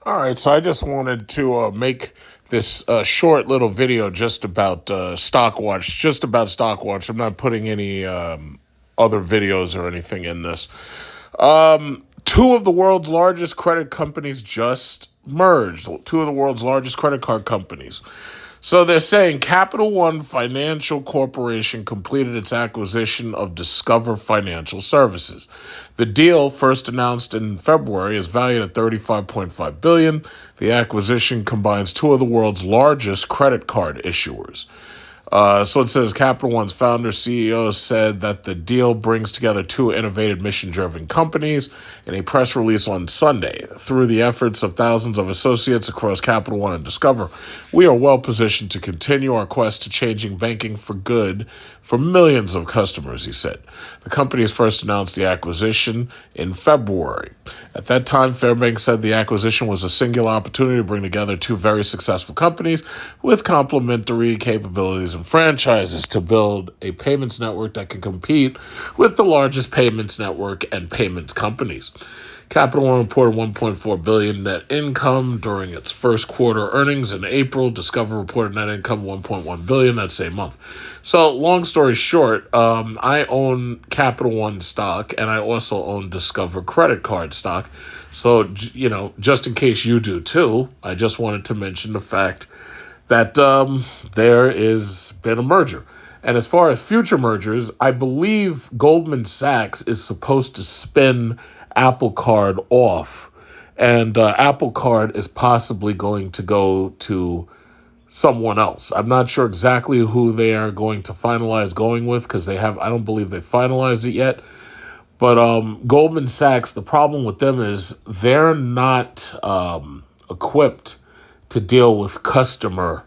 All right, so I just wanted to make this short little video just about Stockwatch, just about Stockwatch. I'm not putting any other videos or anything in this. Two of the world's largest credit companies just merged. Two of the world's largest credit card companies. So they're saying Capital One Financial Corporation completed its acquisition of Discover Financial Services. The deal, first announced in February, is valued at $35.5 billion. The acquisition combines two of the world's largest credit card issuers. So it says Capital One's founder CEO said that the deal brings together two innovative mission-driven companies in a press release on Sunday. Through the efforts of thousands of associates across Capital One and Discover, we are well positioned to continue our quest to changing banking for good for millions of customers, he said. The companies first announced the acquisition in February. At that time, Fairbanks said the acquisition was a singular opportunity to bring together two very successful companies with complementary capabilities and franchises to build a payments network that can compete with the largest payments network and payments companies. Capital One reported $1.4 billion net income during its first quarter earnings in April. Discover reported net income $1.1 billion that same month. So, long story short, I own Capital One stock, and I also own Discover credit card stock. So, just in case you do too, I just wanted to mention the fact that there is been a merger. And as far as future mergers, I believe Goldman Sachs is supposed to spin Apple Card off, and Apple Card is possibly going to go to someone else. I'm not sure exactly who they are going to finalize going with because I don't believe they finalized it yet. But Goldman Sachs, the problem with them is they're not equipped to deal with customer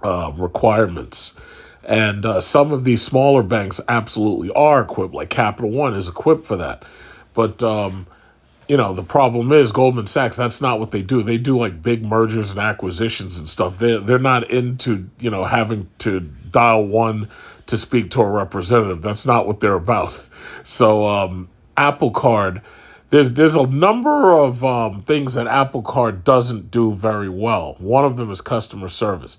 requirements. And some of these smaller banks absolutely are equipped, like Capital One is equipped for that. But, the problem is Goldman Sachs, that's not what they do. They do like big mergers and acquisitions and stuff. They're not into, having to dial one to speak to a representative. That's not what they're about. So Apple Card, there's a number of things that Apple Card doesn't do very well. One of them is customer service.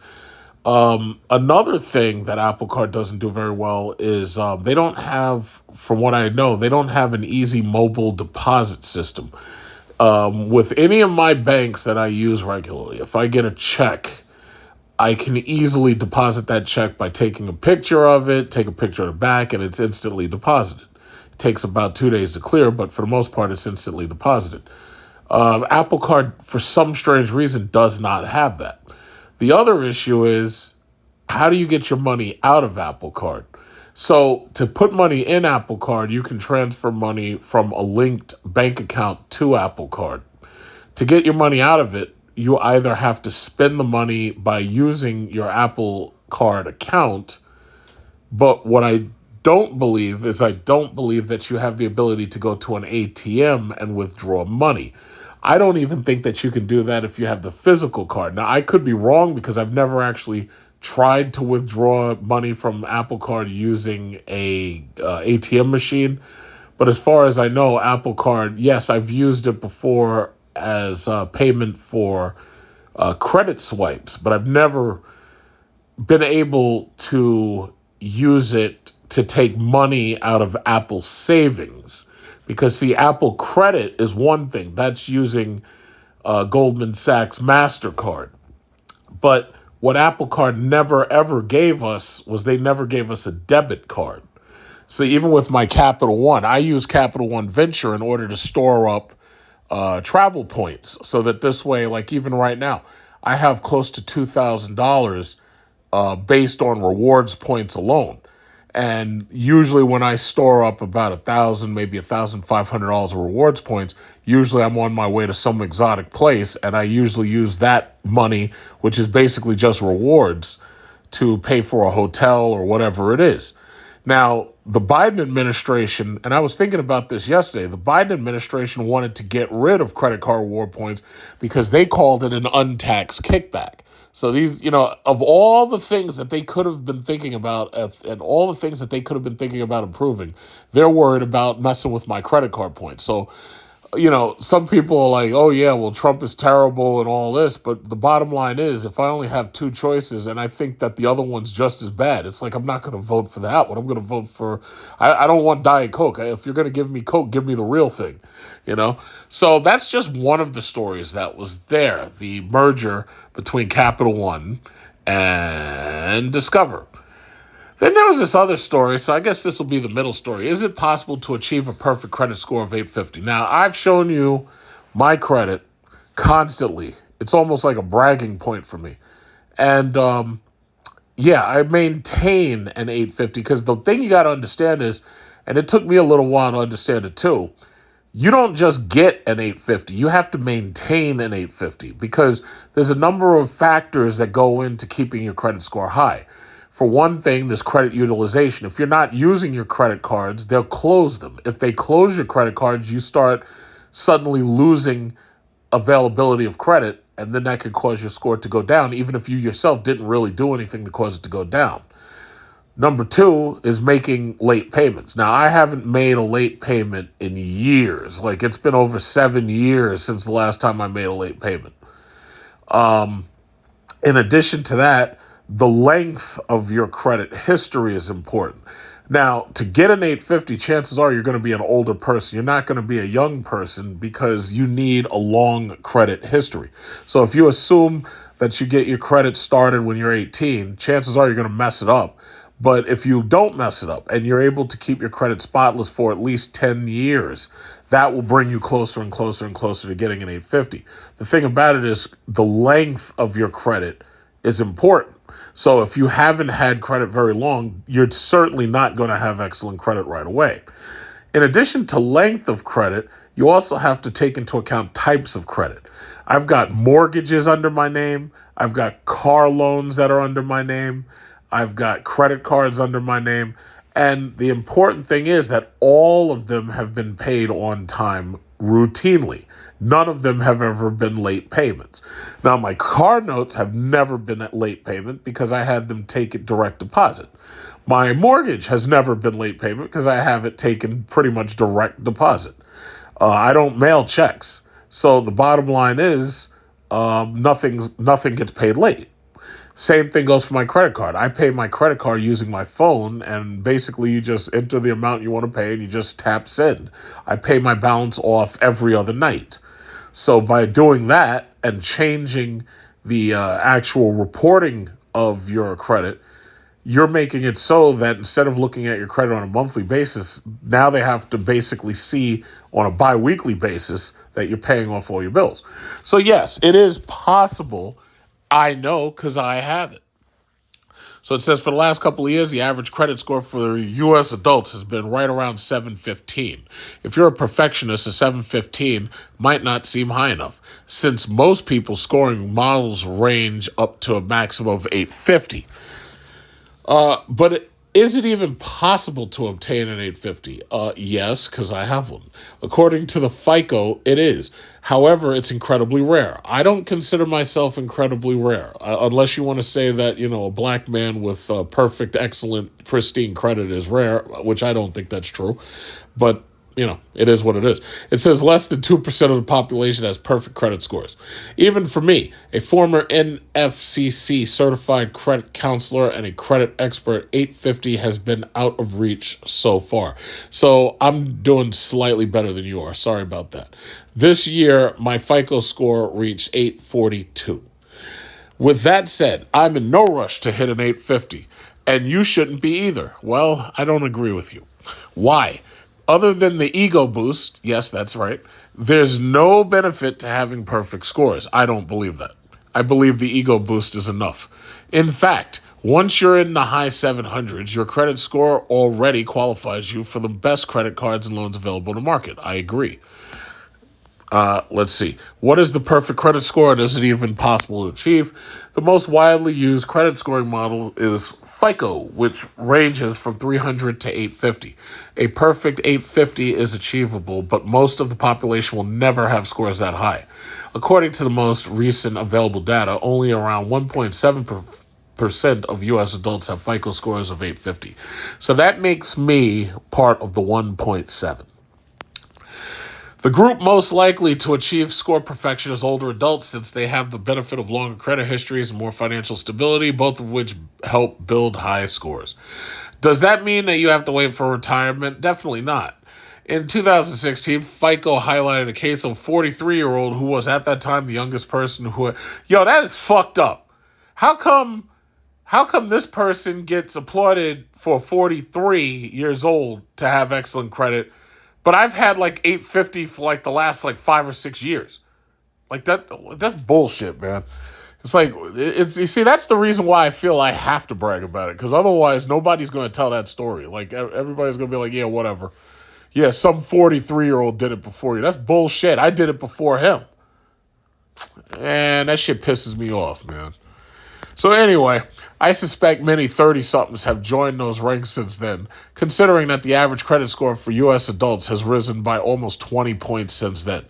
Another thing that Apple Card doesn't do very well is they don't have, from what I know, they don't have an easy mobile deposit system. With any of my banks that I use regularly, if I get a check, I can easily deposit that check by taking a picture of it, take a picture of the back, and it's instantly deposited. It takes about 2 days to clear, but for the most part, it's instantly deposited. Apple Card, for some strange reason, does not have that. The other issue is, how do you get your money out of Apple Card? So to put money in Apple Card, you can transfer money from a linked bank account to Apple Card. To get your money out of it, you either have to spend the money by using your Apple Card account, but what I don't believe that you have the ability to go to an ATM and withdraw money. I don't even think that you can do that if you have the physical card. Now, I could be wrong because I've never actually tried to withdraw money from Apple Card using a ATM machine. But as far as I know, Apple Card, yes, I've used it before as payment for credit swipes, but I've never been able to use it to take money out of Apple savings. Because, see, Apple Credit is one thing. That's using Goldman Sachs MasterCard. But what Apple Card never, ever gave us was they never gave us a debit card. So even with my Capital One, I use Capital One Venture in order to store up travel points. So that this way, like even right now, I have close to $2,000 based on rewards points alone. And usually when I store up about $1,000, maybe $1,500 of rewards points, usually I'm on my way to some exotic place, and I usually use that money, which is basically just rewards, to pay for a hotel or whatever it is. Now, the Biden administration, and I was thinking about this yesterday, the Biden administration wanted to get rid of credit card reward points because they called it an untaxed kickback. So these, of all the things that they could have been thinking about and all the things that they could have been thinking about improving, they're worried about messing with my credit card points. So some people are like, oh, yeah, well, Trump is terrible and all this. But the bottom line is, if I only have two choices and I think that the other one's just as bad, it's like I'm not going to vote for that one. I'm going to vote for, I don't want Diet Coke. If you're going to give me Coke, give me the real thing, So that's just one of the stories that was there, the merger between Capital One and Discover. Then there was this other story, so I guess this will be the middle story. Is it possible to achieve a perfect credit score of 850? Now, I've shown you my credit constantly. It's almost like a bragging point for me. And, I maintain an 850 because the thing you got to understand is, and it took me a little while to understand it too, you don't just get an 850. You have to maintain an 850 because there's a number of factors that go into keeping your credit score high. For one thing, there's credit utilization. If you're not using your credit cards, they'll close them. If they close your credit cards, you start suddenly losing availability of credit, and then that could cause your score to go down, even if you yourself didn't really do anything to cause it to go down. Number two is making late payments. Now, I haven't made a late payment in years. Like, it's been over 7 years since the last time I made a late payment. In addition to that, the length of your credit history is important. Now, to get an 850, chances are you're going to be an older person. You're not going to be a young person because you need a long credit history. So if you assume that you get your credit started when you're 18, chances are you're going to mess it up. But if you don't mess it up and you're able to keep your credit spotless for at least 10 years, that will bring you closer and closer and closer to getting an 850. The thing about it is the length of your credit is important. So if you haven't had credit very long, you're certainly not going to have excellent credit right away. In addition to length of credit, you also have to take into account types of credit. I've got mortgages under my name. I've got car loans that are under my name. I've got credit cards under my name. And the important thing is that all of them have been paid on time routinely. None of them have ever been late payments. Now, my car notes have never been at late payment because I had them take it direct deposit. My mortgage has never been late payment because I have it taken pretty much direct deposit. I don't mail checks. So the bottom line is nothing gets paid late. Same thing goes for my credit card. I pay my credit card using my phone, and basically you just enter the amount you want to pay and you just tap send. I pay my balance off every other night. So by doing that and changing the actual reporting of your credit, you're making it so that instead of looking at your credit on a monthly basis, now they have to basically see on a bi-weekly basis that you're paying off all your bills. So yes, it is possible. I know because I have it. So it says for the last couple of years, the average credit score for U.S. adults has been right around 715. If you're a perfectionist, a 715 might not seem high enough, since most people's scoring models range up to a maximum of 850. But is it even possible to obtain an 850? Yes, because I have one. According to the FICO, it is. However, it's incredibly rare. I don't consider myself incredibly rare, unless you want to say that, a black man with perfect, excellent, pristine credit is rare, which I don't think that's true. But it is what it is. It says less than 2% of the population has perfect credit scores. Even for me, a former NFCC certified credit counselor and a credit expert, 850 has been out of reach so far. So I'm doing slightly better than you are. Sorry about that. This year, my FICO score reached 842. With that said, I'm in no rush to hit an 850, and you shouldn't be either. Well, I don't agree with you. Why? Other than the ego boost, yes, that's right, there's no benefit to having perfect scores. I don't believe that. I believe the ego boost is enough. In fact, once you're in the high 700s, your credit score already qualifies you for the best credit cards and loans available in the market. I agree. Let's see. What is the perfect credit score, and is it even possible to achieve? The most widely used credit scoring model is FICO, which ranges from 300 to 850. A perfect 850 is achievable, but most of the population will never have scores that high. According to the most recent available data, only around 1.7% of U.S. adults have FICO scores of 850. So that makes me part of the 1.7. The group most likely to achieve score perfection is older adults since they have the benefit of longer credit histories and more financial stability, both of which help build high scores. Does that mean that you have to wait for retirement? Definitely not. In 2016, FICO highlighted a case of a 43-year-old who was at that time the youngest person who... Yo, that is fucked up. How come this person gets applauded for 43 years old to have excellent credit, but I've had like 850 for like the last like 5 or 6 years? Like that's bullshit, man. It's like, you see, that's the reason why I feel I have to brag about it, because otherwise nobody's going to tell that story. Like, everybody's going to be like, yeah, whatever. Yeah, some 43-year-old did it before you. That's bullshit. I did it before him. And that shit pisses me off, man. So anyway, I suspect many 30-somethings have joined those ranks since then, considering that the average credit score for U.S. adults has risen by almost 20 points since then.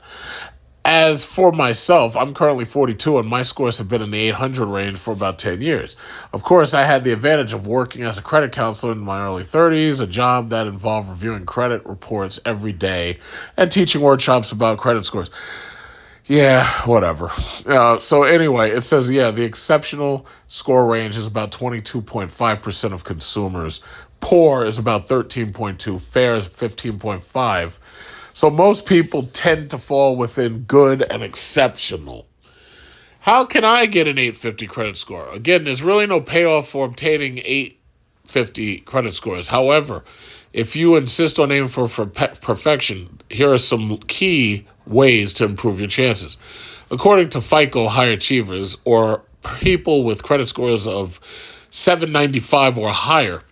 As for myself, I'm currently 42 and my scores have been in the 800 range for about 10 years. Of course, I had the advantage of working as a credit counselor in my early 30s, a job that involved reviewing credit reports every day and teaching workshops about credit scores. Yeah, whatever. So anyway, it says, the exceptional score range is about 22.5% of consumers. Poor is about 13.2%. Fair is 15.5%. So most people tend to fall within good and exceptional. How can I get an 850 credit score? Again, there's really no payoff for obtaining 850 credit scores. However, if you insist on aiming for perfection, here are some key ways to improve your chances. According to FICO high achievers, or people with credit scores of 795 or higher,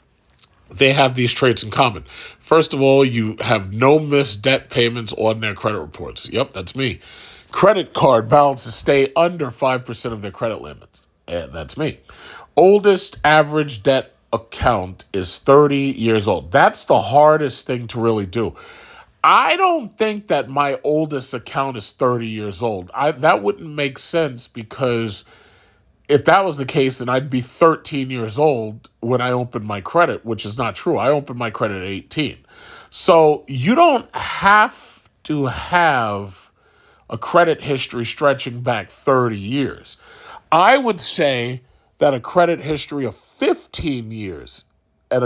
they have these traits in common. First of all, you have no missed debt payments on their credit reports. Yep, that's me. Credit card balances stay under 5% of their credit limits. And that's me. Oldest average debt account is 30 years old. That's the hardest thing to really do. I don't think that my oldest account is 30 years old. That wouldn't make sense, because if that was the case, then I'd be 13 years old when I opened my credit, which is not true. I opened my credit at 18. So you don't have to have a credit history stretching back 30 years. I would say that a credit history of 15 years and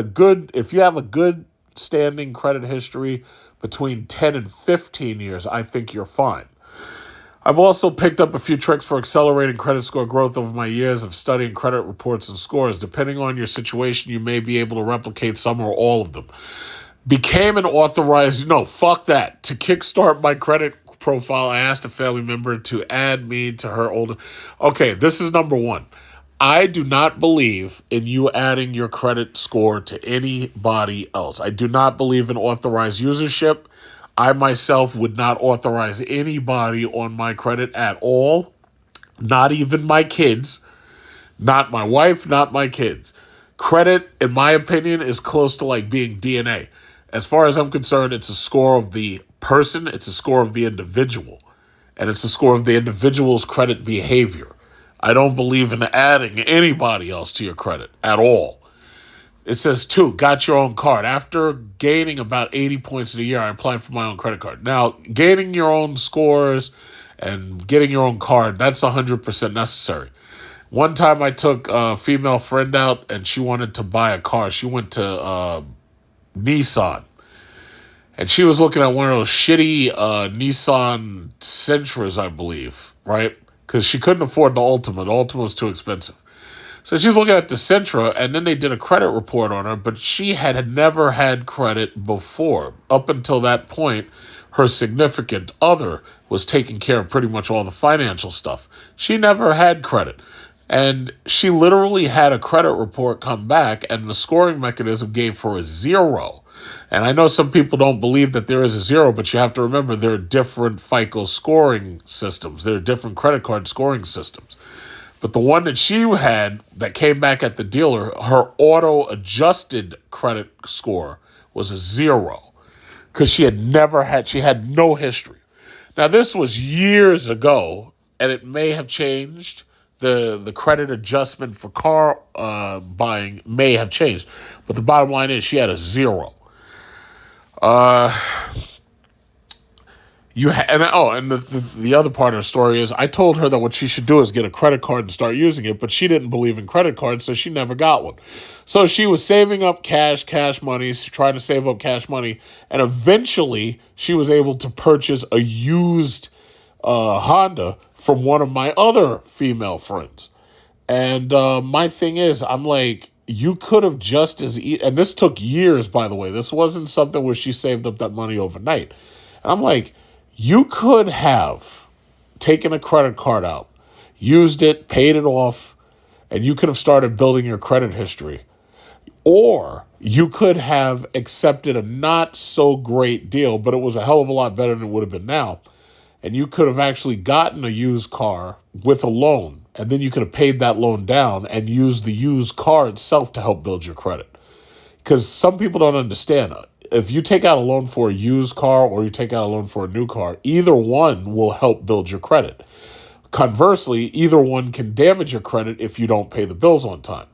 if you have a good standing credit history between 10 and 15 years, I think you're fine. I've also picked up a few tricks for accelerating credit score growth over my years of studying credit reports and scores. Depending on your situation, you may be able to replicate some or all of them. Became an authorized, fuck that. To kickstart my credit profile, I asked a family member to add me to her older. Okay, this is number one. I do not believe in you adding your credit score to anybody else. I do not believe in authorized usership. I myself would not authorize anybody on my credit at all, not even my kids, not my wife, not my kids. Credit, in my opinion, is close to like being DNA. As far as I'm concerned, it's a score of the person, it's a score of the individual, and it's a score of the individual's credit behavior. I don't believe in adding anybody else to your credit at all. It says, 2, got your own card. After gaining about 80 points in a year, I applied for my own credit card. Now, gaining your own scores and getting your own card, that's 100% necessary. One time I took a female friend out and she wanted to buy a car. She went to Nissan. And she was looking at one of those shitty Nissan Sentras, I believe, right? Because she couldn't afford the Ultima. The Ultima was too expensive. So she's looking at the Sentra, and then they did a credit report on her, but she had never had credit before. Up until that point, her significant other was taking care of pretty much all the financial stuff. She never had credit. And she literally had a credit report come back, and the scoring mechanism gave her a 0. And I know some people don't believe that there is a 0, but you have to remember there are different FICO scoring systems. There are different credit card scoring systems. But the one that she had that came back at the dealer, her auto-adjusted credit score was a 0. Because she had no history. Now, this was years ago, and it may have changed. The credit adjustment for car buying may have changed. But the bottom line is she had a 0. And the other part of the story is I told her that what she should do is get a credit card and start using it, but she didn't believe in credit cards, so she never got one. So she was saving up cash money, trying to save up cash money, and eventually she was able to purchase a used Honda from one of my other female friends. And my thing is, I'm like, you could have just and this took years, by the way. This wasn't something where she saved up that money overnight. And I'm like, you could have taken a credit card out, used it, paid it off, and you could have started building your credit history. Or you could have accepted a not so great deal, but it was a hell of a lot better than it would have been now. And you could have actually gotten a used car with a loan, and then you could have paid that loan down and used the used car itself to help build your credit. Because some people don't understand. If you take out a loan for a used car or you take out a loan for a new car, either one will help build your credit. Conversely, either one can damage your credit if you don't pay the bills on time.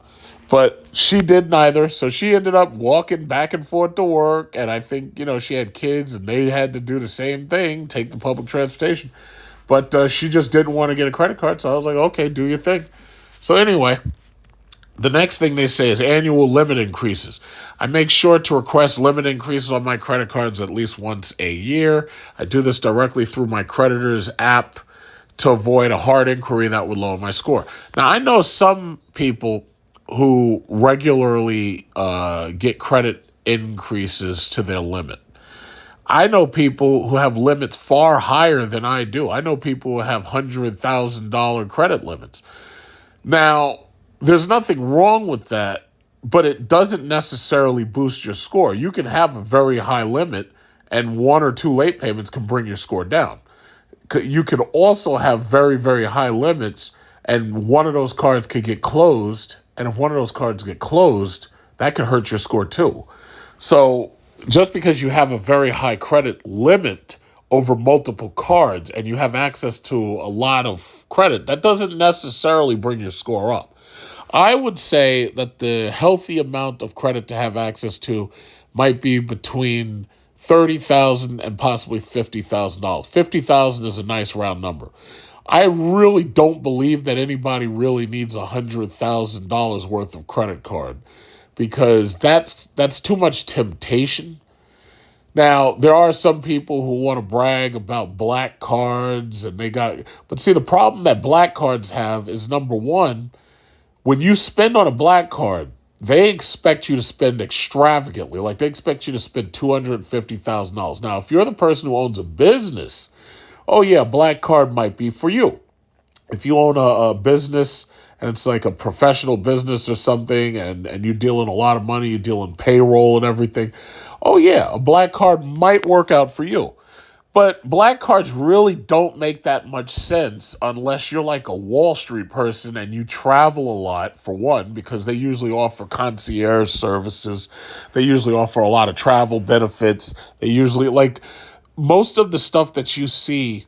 But she did neither, so she ended up walking back and forth to work, and I think, she had kids, and they had to do the same thing, take the public transportation. But she just didn't want to get a credit card, so I was like, okay, do your thing. So anyway, the next thing they say is annual limit increases. I make sure to request limit increases on my credit cards at least once a year. I do this directly through my creditor's app to avoid a hard inquiry that would lower my score. Now, I know some people who regularly get credit increases to their limit. I know people who have limits far higher than I do. I know people who have $100,000 credit limits. Now, there's nothing wrong with that, but it doesn't necessarily boost your score. You can have a very high limit, and one or two late payments can bring your score down. You could also have very, very high limits, and one of those cards could get closed. And if one of those cards get closed, that could hurt your score too. So just because you have a very high credit limit over multiple cards and you have access to a lot of credit, that doesn't necessarily bring your score up. I would say that the healthy amount of credit to have access to might be between $30,000 and possibly $50,000. $50,000 is a nice round number. I really don't believe that anybody really needs $100,000 worth of credit card because that's too much temptation. Now, there are some people who want to brag about black cards but see, the problem that black cards have is, number one, when you spend on a black card, they expect you to spend extravagantly. Like, they expect you to spend $250,000. Now, if you're the person who owns a business, oh yeah, black card might be for you. If you own a business and it's like a professional business or something and you deal in a lot of money, you deal in payroll and everything, oh yeah, a black card might work out for you. But black cards really don't make that much sense unless you're like a Wall Street person and you travel a lot, for one, because they usually offer concierge services. They usually offer a lot of travel benefits. They usually, like, most of the stuff that you see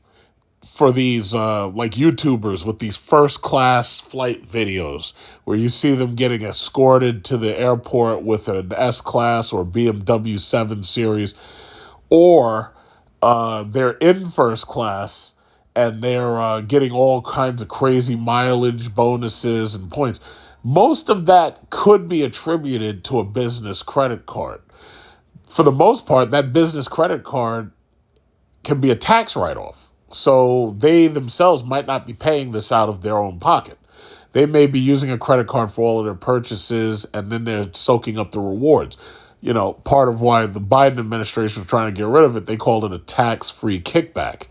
for these like YouTubers with these first class flight videos where you see them getting escorted to the airport with an S-Class or BMW 7 Series, or they're in first class and they're getting all kinds of crazy mileage bonuses and points. Most of that could be attributed to a business credit card. For the most part, that business credit card can be a tax write-off. So they themselves might not be paying this out of their own pocket. They may be using a credit card for all of their purchases, and then they're soaking up the rewards. Part of why the Biden administration was trying to get rid of it, they called it a tax-free kickback.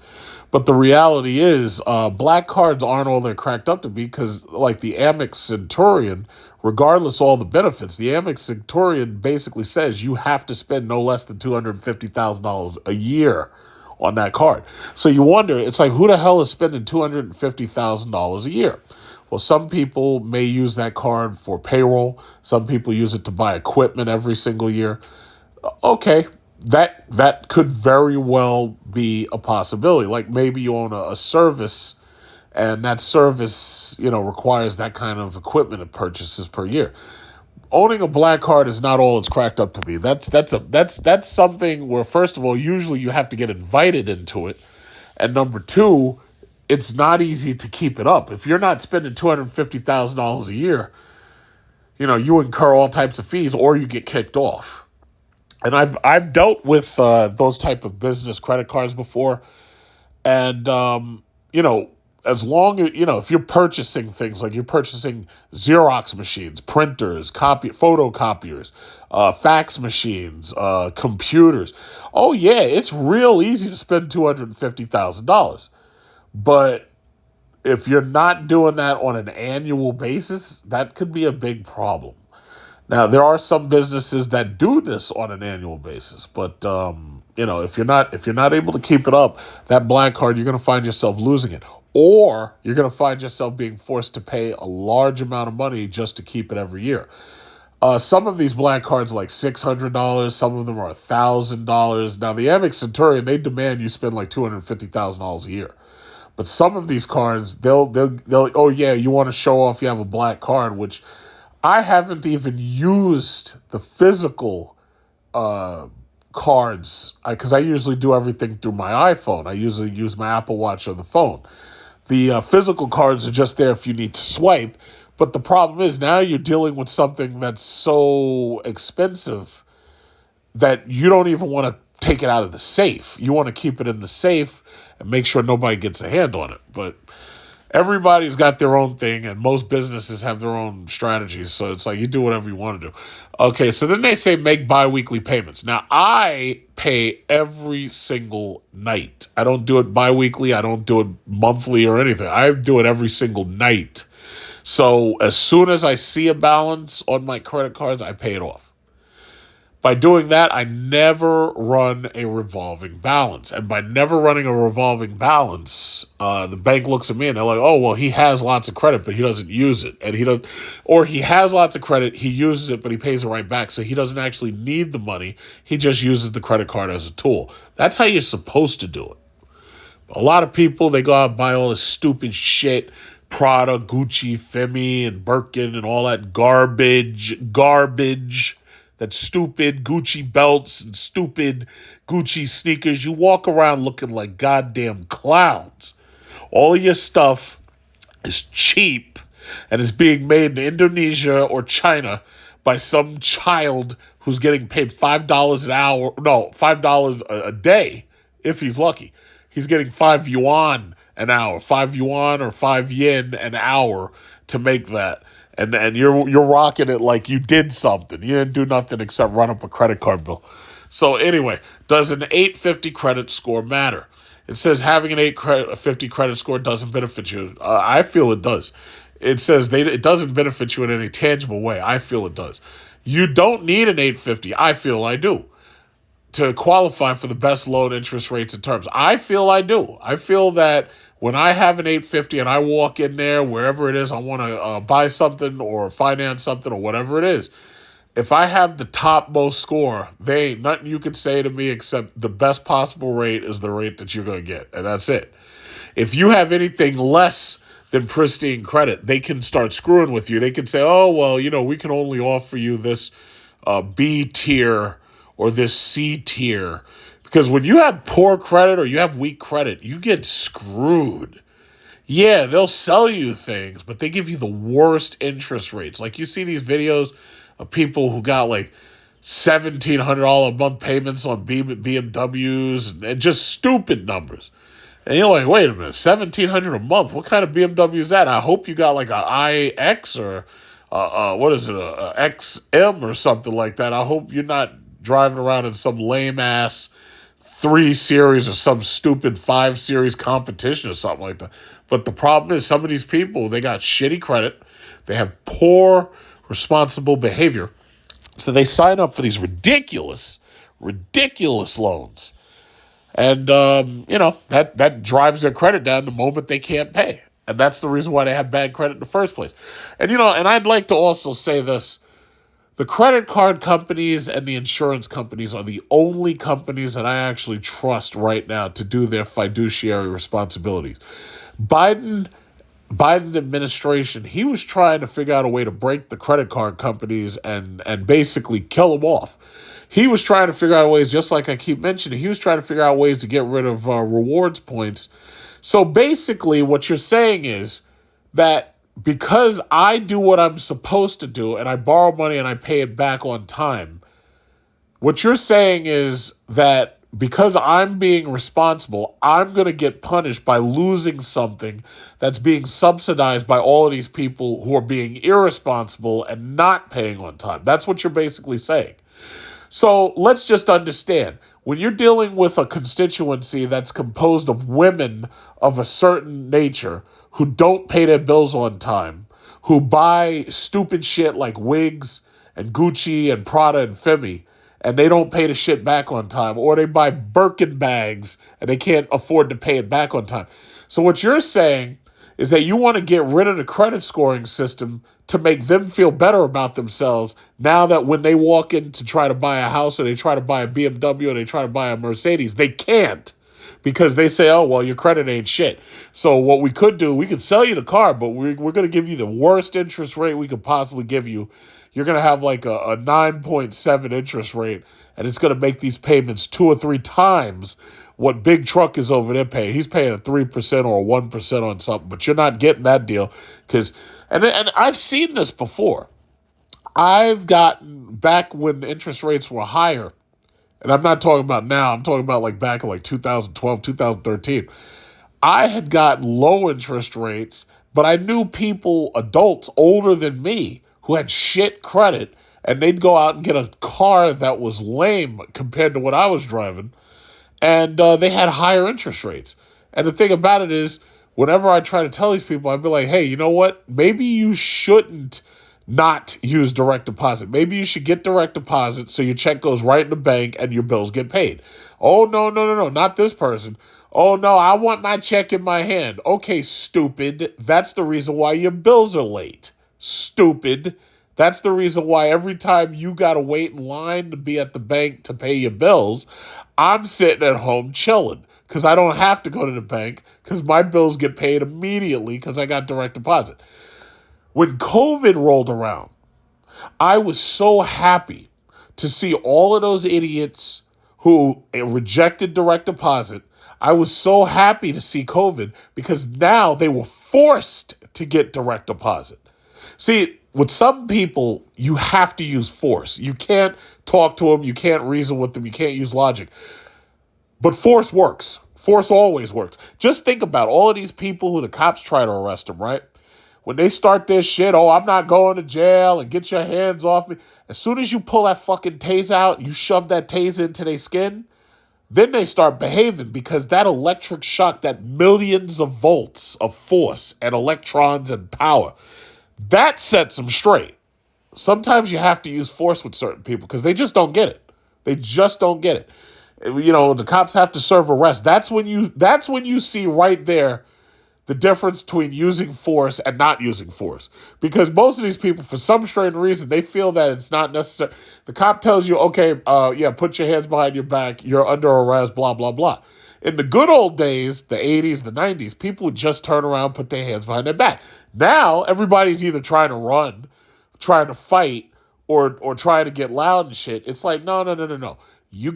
But the reality is, black cards aren't all they're cracked up to be, because like the Amex Centurion, regardless of all the benefits, the Amex Centurion basically says you have to spend no less than $250,000 a year on that card. So you wonder, it's like, who the hell is spending $250,000 a year? Well, some people may use that card for payroll. Some people use it to buy equipment every single year. Okay, that could very well be a possibility. Like maybe you own a service, and that service, requires that kind of equipment and purchases per year. Owning a black card is not all it's cracked up to be. That's something where, first of all, usually you have to get invited into it. And number two, it's not easy to keep it up. If you're not spending $250,000 a year, you incur all types of fees or you get kicked off. And I've dealt with those type of business credit cards before, and as long as if you're purchasing things like you're purchasing Xerox machines, printers, photocopiers, fax machines, computers. Oh yeah, it's real easy to spend $250,000, but if you're not doing that on an annual basis, that could be a big problem. Now, there are some businesses that do this on an annual basis, but if you're not able to keep it up, that black card, you're going to find yourself losing it, or you're going to find yourself being forced to pay a large amount of money just to keep it every year. Some of these black cards like $600, some of them are $1,000. Now, the Amex Centurion, they demand you spend like $250,000 a year. But some of these cards, they'll oh yeah, you want to show off you have a black card, which I haven't even used the physical cards because I usually do everything through my iPhone. I usually use my Apple Watch or the phone. The physical cards are just there if you need to swipe. But the problem is now you're dealing with something that's so expensive that you don't even want to take it out of the safe. You want to keep it in the safe and make sure nobody gets a hand on it. But everybody's got their own thing, and most businesses have their own strategies. So it's like you do whatever you want to do. Okay, so then they say make bi-weekly payments. Now, I pay every single night. I don't do it bi-weekly. I don't do it monthly or anything. I do it every single night. So as soon as I see a balance on my credit cards, I pay it off. By doing that, I never run a revolving balance. And by never running a revolving balance, the bank looks at me and they're like, oh, well, he has lots of credit, but he doesn't use it. Or he has lots of credit, he uses it, but he pays it right back. So he doesn't actually need the money. He just uses the credit card as a tool. That's how you're supposed to do it. A lot of people, they go out and buy all this stupid shit, Prada, Gucci, Femi, and Birkin, and all that garbage, that stupid Gucci belts and stupid Gucci sneakers. You walk around looking like goddamn clowns. All of your stuff is cheap and is being made in Indonesia or China by some child who's getting paid $5 an hour. No, $5 a day if he's lucky. He's getting 5 yuan an hour, 5 yuan or 5 yen an hour to make that. And you're rocking it like you did something. You didn't do nothing except run up a credit card bill. So anyway, does an 850 credit score matter? It says having an 850 credit score doesn't benefit you. I feel it does. It says it doesn't benefit you in any tangible way. I feel it does. You don't need an 850. I feel I do. To qualify for the best loan interest rates and terms. I feel I do. I feel that when I have an 850 and I walk in there, wherever it is, I want to buy something or finance something or whatever it is, if I have the topmost score, there ain't nothing you can say to me except the best possible rate is the rate that you're going to get. And that's it. If you have anything less than pristine credit, they can start screwing with you. They can say, oh, well, we can only offer you this B tier or this C tier. Because when you have poor credit or you have weak credit, you get screwed. Yeah, they'll sell you things, but they give you the worst interest rates. Like you see these videos of people who got like $1,700 a month payments on BMWs and just stupid numbers. And you're like, wait a minute, $1,700 a month? What kind of BMW is that? I hope you got like an iX or what is it, a XM or something like that. I hope you're not driving around in some lame-ass 3 Series or some stupid 5 Series competition or something like that. But the problem is some of these people, they got shitty credit. They have poor, responsible behavior. So they sign up for these ridiculous loans. And, that drives their credit down the moment they can't pay. And that's the reason why they have bad credit in the first place. And, and I'd like to also say this. The credit card companies and the insurance companies are the only companies that I actually trust right now to do their fiduciary responsibilities. Biden administration, he was trying to figure out a way to break the credit card companies and basically kill them off. He was trying to figure out ways, just like I keep mentioning, he was trying to figure out ways to get rid of rewards points. So basically, what you're saying is that because I do what I'm supposed to do and I borrow money and I pay it back on time, what you're saying is that because I'm being responsible, I'm going to get punished by losing something that's being subsidized by all of these people who are being irresponsible and not paying on time. That's what you're basically saying. So let's just understand, when you're dealing with a constituency that's composed of women of a certain nature who don't pay their bills on time, who buy stupid shit like wigs and Gucci and Prada and Femi, and they don't pay the shit back on time, or they buy Birkin bags and they can't afford to pay it back on time. So what you're saying is that you want to get rid of the credit scoring system to make them feel better about themselves now that when they walk in to try to buy a house or they try to buy a BMW or they try to buy a Mercedes, they can't because they say, oh, well, your credit ain't shit. So what we could do, we could sell you the car, but we're going to give you the worst interest rate we could possibly give you. You're going to have like a 9.7 interest rate, and it's going to make these payments 2 or 3 times what Big Truck is over there paying. He's paying a 3% or a 1% on something, but you're not getting that deal because, and I've seen this before. I've gotten back when interest rates were higher, and I'm not talking about now, I'm talking about like back in like 2012, 2013. I had gotten low interest rates, but I knew people, adults older than me, who had shit credit, and they'd go out and get a car that was lame compared to what I was driving, and they had higher interest rates. And the thing about it is, whenever I try to tell these people, I'd be like, hey, you know what? Maybe you shouldn't not use direct deposit. Maybe you should get direct deposit so your check goes right in the bank and your bills get paid. Oh, no, not this person. Oh, no, I want my check in my hand. Okay, stupid. That's the reason why your bills are late. Stupid. That's the reason why every time you got to wait in line to be at the bank to pay your bills, I'm sitting at home chilling because I don't have to go to the bank because my bills get paid immediately because I got direct deposit. When COVID rolled around, I was so happy to see all of those idiots who rejected direct deposit. I was so happy to see COVID because now they were forced to get direct deposit. See, with some people, you have to use force. You can't talk to them. You can't reason with them. You can't use logic. But force works. Force always works. Just think about all of these people who the cops try to arrest them, right? When they start their shit, oh, I'm not going to jail and get your hands off me. As soon as you pull that fucking taser out, you shove that taser into their skin, then they start behaving because that electric shock, that millions of volts of force and electrons and power, that sets them straight. Sometimes you have to use force with certain people because they just don't get it. They just don't get it. You know, the cops have to serve arrest. That's when you see right there the difference between using force and not using force. Because most of these people, for some strange reason, they feel that it's not necessary. The cop tells you, okay, put your hands behind your back, you're under arrest, blah, blah, blah. In the good old days, the 80s, the 90s, people would just turn around, put their hands behind their back. Now, everybody's either trying to run, trying to fight, or trying to get loud and shit. It's like, no. You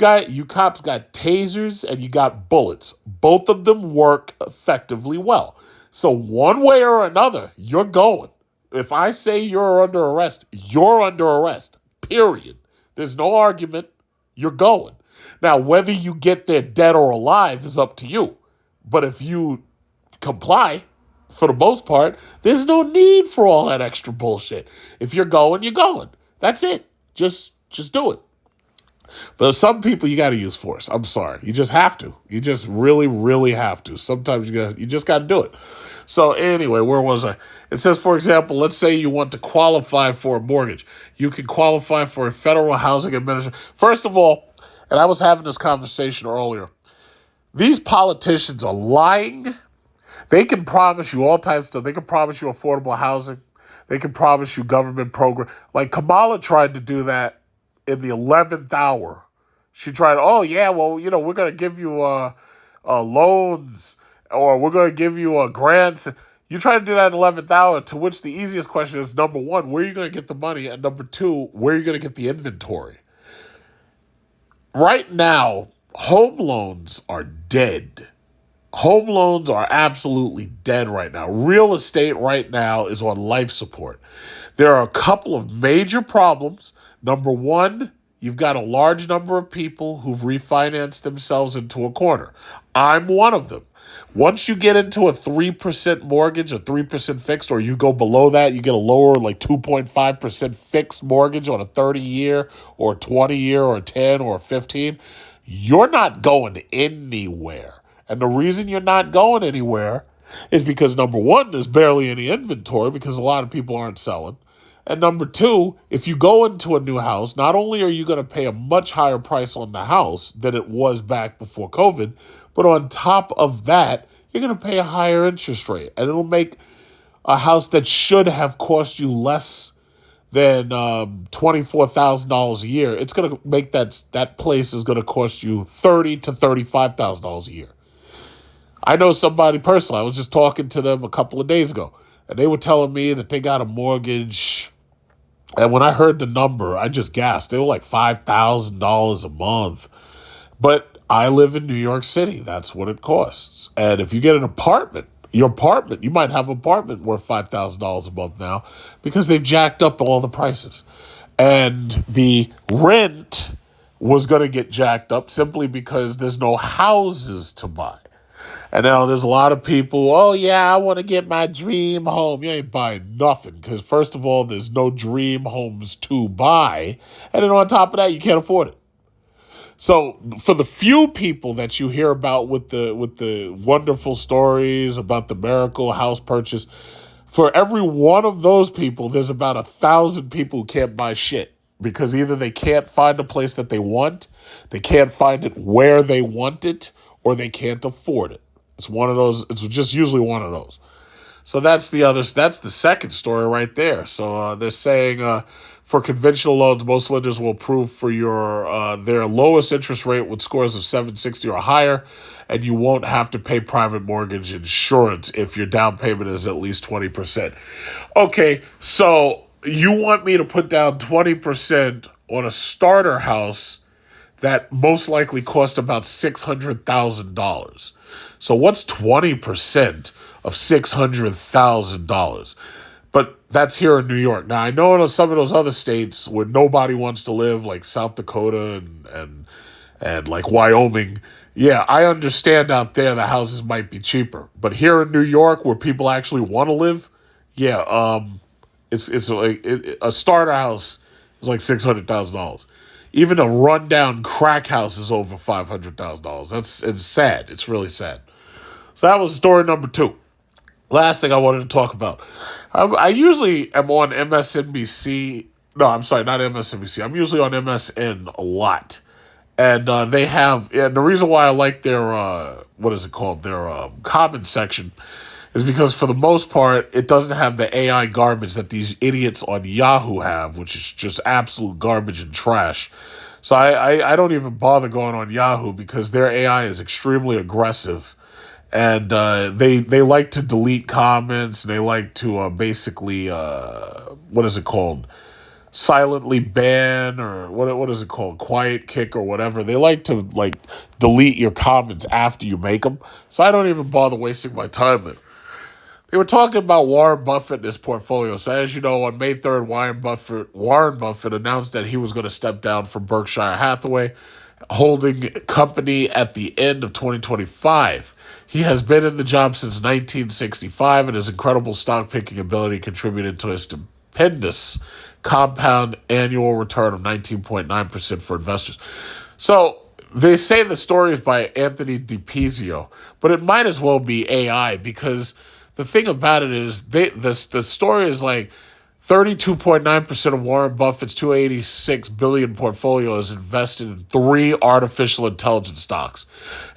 cops got tasers and you got bullets. Both of them work effectively well. So one way or another, you're going. If I say you're under arrest, you're under arrest. Period. There's no argument. You're going. Now, whether you get there dead or alive is up to you. But if you comply, for the most part, there's no need for all that extra bullshit. If you're going, you're going. That's it. Just do it. But some people, you got to use force. I'm sorry. You just have to. You just really, really have to. Sometimes you just got to do it. So anyway, where was I? It says, for example, let's say you want to qualify for a mortgage. You can qualify for a federal housing administration. First of all, and I was having this conversation earlier, these politicians are lying. They can promise you all types of stuff. They can promise you affordable housing. They can promise you government program. Like Kamala tried to do that in the 11th hour. She tried, we're going to give you loans, or we're going to give you grants. You try to do that in the 11th hour, to which the easiest question is, number one, where are you going to get the money? And number two, where are you going to get the inventory? right now, home loans are dead. Home loans are absolutely dead right now. Real estate right now is on life support. There are a couple of major problems. Number one, you've got a large number of people who've refinanced themselves into a corner. I'm one of them. Once you get into a 3% mortgage, a 3% fixed, or you go below that, you get a lower, like 2.5% fixed mortgage on a 30-year or 20-year or 10 or 15, you're not going anywhere. And the reason you're not going anywhere is because number one, there's barely any inventory because a lot of people aren't selling. And number two, if you go into a new house, not only are you going to pay a much higher price on the house than it was back before COVID, but on top of that, you're going to pay a higher interest rate. And it'll make a house that should have cost you less than $24,000 a year. It's going to make that place is going to cost you $30,000 to $35,000 a year. I know somebody personally. I was just talking to them a couple of days ago, and they were telling me that they got a mortgage. And when I heard the number, I just gasped. They were like $5,000 a month. But I live in New York City. That's what it costs. And if you get an apartment, you might have an apartment worth $5,000 a month now because they've jacked up all the prices. And the rent was going to get jacked up simply because there's no houses to buy. And now there's a lot of people, oh yeah, I want to get my dream home. You ain't buying nothing because first of all, there's no dream homes to buy. And then on top of that, you can't afford it. So for the few people that you hear about with the wonderful stories about the miracle house purchase, for every one of those people, there's about 1,000 people who can't buy shit because either they can't find a place that they want, they can't find it where they want it, or they can't afford it. It's one of those. It's just usually one of those. So that's the second story right there. So they're saying for conventional loans, most lenders will approve for their lowest interest rate with scores of 760 or higher, and you won't have to pay private mortgage insurance if your down payment is at least 20%. Okay, so you want me to put down 20% on a starter house that most likely cost about $600,000. So what's 20% of $600,000? But that's here in New York. Now, I know in some of those other states where nobody wants to live, like South Dakota and like Wyoming, yeah, I understand out there the houses might be cheaper. But here in New York where people actually want to live, yeah, it's like a starter house is like $600,000. Even a rundown crack house is over $500,000. It's sad. It's really sad. So that was story number two. Last thing I wanted to talk about. I usually am on MSNBC. No, I'm sorry, not MSNBC. I'm usually on MSN a lot. And they have, and the reason why I like their, what is it called? Their comment section is because for the most part, it doesn't have the AI garbage that these idiots on Yahoo have, which is just absolute garbage and trash. So I don't even bother going on Yahoo because their AI is extremely aggressive. And they like to delete comments. They like to basically, what is it called? Silently ban, or what is it called? Quiet kick or whatever. They like to delete your comments after you make them. So I don't even bother wasting my time there. They were talking about Warren Buffett and his portfolio. So as you know, on May 3rd, Warren Buffett announced that he was going to step down from Berkshire Hathaway holding company at the end of 2025. He has been in the job since 1965, and his incredible stock picking ability contributed to his stupendous compound annual return of 19.9% for investors. So they say the story is by Anthony DiPizio, but it might as well be AI because the thing about it is the story is like 32.9% of Warren Buffett's $286 billion portfolio is invested in 3 artificial intelligence stocks.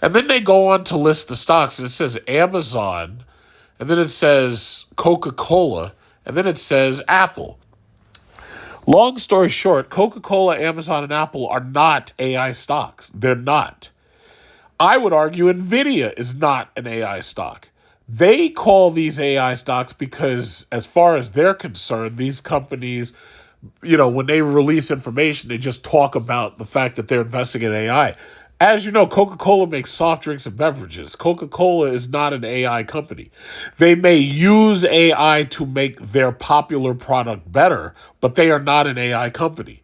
And then they go on to list the stocks, and it says Amazon, and then it says Coca-Cola, and then it says Apple. Long story short, Coca-Cola, Amazon, and Apple are not AI stocks. They're not. I would argue NVIDIA is not an AI stock. They call these AI stocks because, as far as they're concerned, these companies when they release information, they just talk about the fact that they're investing in AI. As you know, Coca-Cola makes soft drinks and beverages. Coca-Cola is not an AI company. They may use AI to make their popular product better, but they are not an AI company.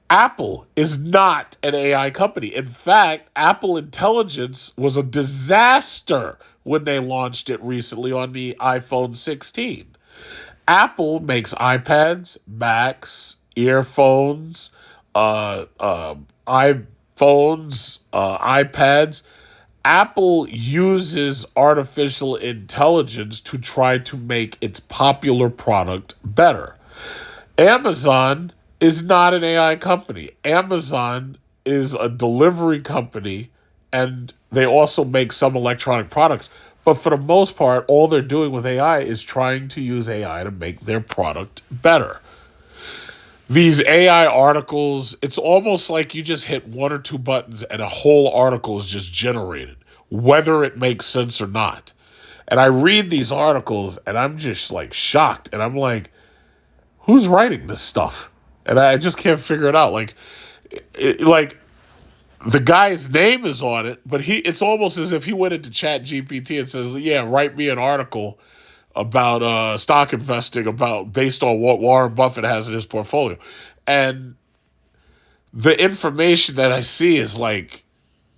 Apple is not an AI company. In fact, Apple Intelligence was a disaster when they launched it recently on the iPhone 16. Apple makes iPads, Macs, earphones, iPhones, iPads. Apple uses artificial intelligence to try to make its popular product better. Amazon is not an AI company. Amazon is a delivery company, and they also make some electronic products. But for the most part, all they're doing with AI is trying to use AI to make their product better. These AI articles, it's almost like you just hit one or two buttons and a whole article is just generated, whether it makes sense or not. And I read these articles and I'm just like shocked. And I'm like, who's writing this stuff? And I just can't figure it out. Like the guy's name is on it, but it's almost as if he went into Chat GPT and says, yeah, write me an article about stock investing based on what Warren Buffett has in his portfolio. And the information that I see is like,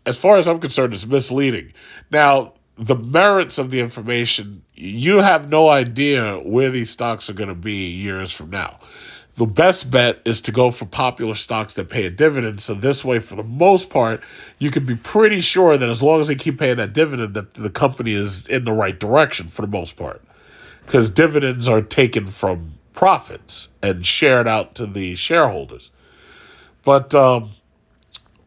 as far as I'm concerned, it's misleading. Now, the merits of the information, you have no idea where these stocks are going to be years from now. The best bet is to go for popular stocks that pay a dividend. So this way, for the most part, you can be pretty sure that as long as they keep paying that dividend, that the company is in the right direction for the most part. Because dividends are taken from profits and shared out to the shareholders. But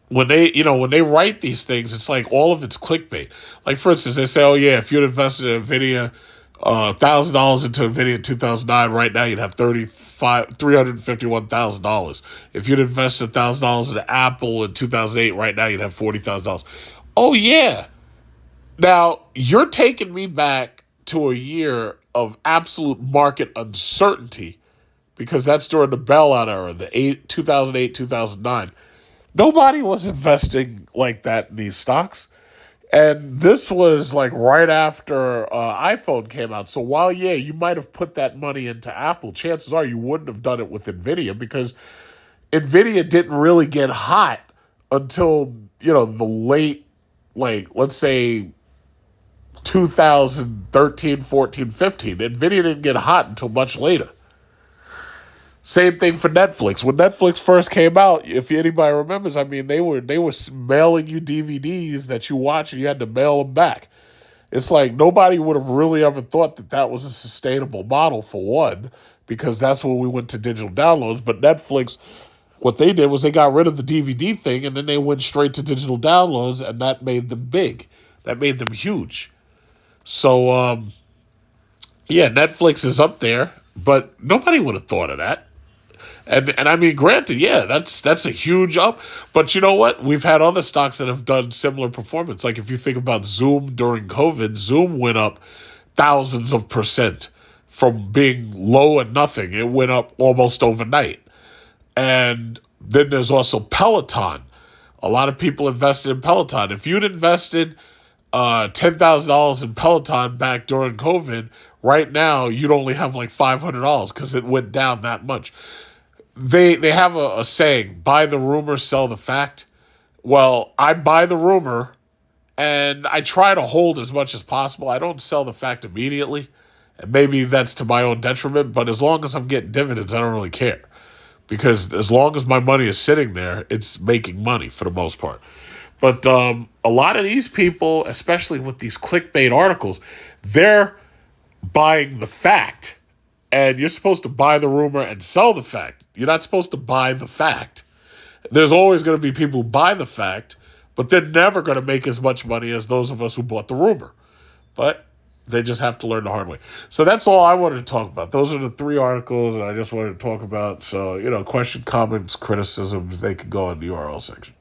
when they write these things, it's like all of it's clickbait. Like, for instance, they say, oh yeah, if you'd invested in Nvidia, $1,000 into Nvidia in 2009, right now you'd have $351,000. If you'd invested $1,000 into Apple in 2008, right now you'd have $40,000. Oh yeah. Now you're taking me back to a year of absolute market uncertainty, because that's during the bailout era, the 2008, 2009. Nobody was investing like that in these stocks. And this was like right after iPhone came out. So while, yeah, you might have put that money into Apple, chances are you wouldn't have done it with Nvidia, because Nvidia didn't really get hot until, the late, like, let's say 2013, 14, 15. Nvidia didn't get hot until much later. Same thing for Netflix. When Netflix first came out, if anybody remembers, I mean, they were mailing you DVDs that you watch and you had to mail them back. It's like nobody would have really ever thought that that was a sustainable model, for one, because that's when we went to digital downloads. But Netflix, what they did was they got rid of the DVD thing and then they went straight to digital downloads, and that made them big. That made them huge. So, yeah, Netflix is up there, but nobody would have thought of that. And I mean, granted, yeah, that's a huge up. But you know what? We've had other stocks that have done similar performance. Like if you think about Zoom during COVID, Zoom went up thousands of percent from being low and nothing. It went up almost overnight. And then there's also Peloton. A lot of people invested in Peloton. If you'd invested $10,000 in Peloton back during COVID, right now you'd only have like $500 because it went down that much. They have a saying, buy the rumor, sell the fact. Well, I buy the rumor and I try to hold as much as possible. I don't sell the fact immediately. And maybe that's to my own detriment, but as long as I'm getting dividends, I don't really care. Because as long as my money is sitting there, it's making money for the most part. But a lot of these people, especially with these clickbait articles, they're buying the fact. And you're supposed to buy the rumor and sell the fact. You're not supposed to buy the fact. There's always going to be people who buy the fact, but they're never going to make as much money as those of us who bought the rumor. But they just have to learn the hard way. So that's all I wanted to talk about. Those are the three articles that I just wanted to talk about. So, question, comments, criticisms, they can go in the URL section.